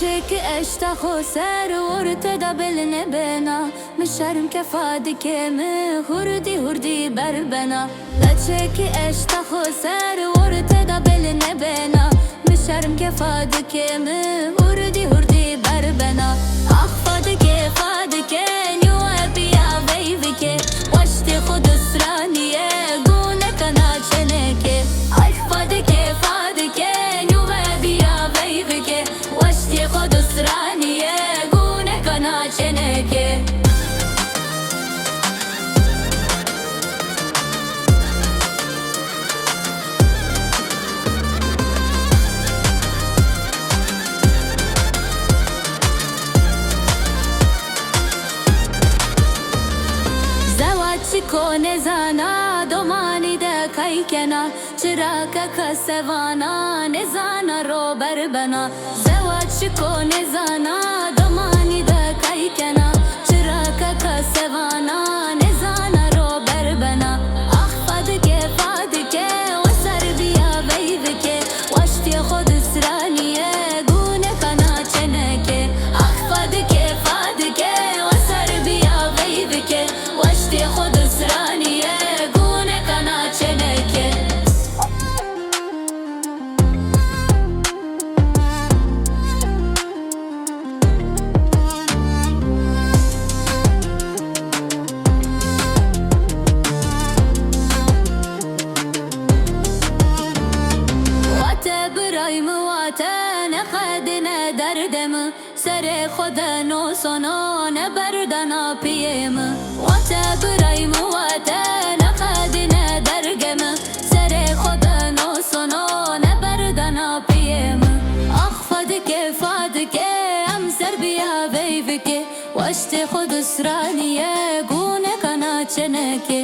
لچك اشتاخ سر ورتدا بالنبنا مشرم كفادك هردي هردي بربنا لچك اشتاخ سر ورتدا بالنبنا مشرم كفادك هردي هردي بربنا اخفادك فادك نيو ابيا بيبك واشتي خد سرانيه قونك انا چنك اخفادك فادك نيو ابيا بيبك واشتي خد سرانيه قونك انا چنك کونه زانا دومانی ده کای کنا چرا که سوانا نزانا رو بر بنا زواج کونه زانا دومانی ده کای کنا چرا که سوانا نزانا رو بر بنا اخفاد که فاد که و سر بیا ویو که واشتی خود سرانیه گونه کنا چنکه اخفاد که فاد که و سر بیا ویو که واشتی خود سرانیه گونه کنا چنکه برایم واتن خدنا دردم سر خدا نو سنا نبردنا پیم وات برایم واتن خدنا درگم سر خدا نو سنا نبردنا پیم اخفاد که فاد که ام سر بیا ویو که واشت خود سرانیه گونه کنا چنکه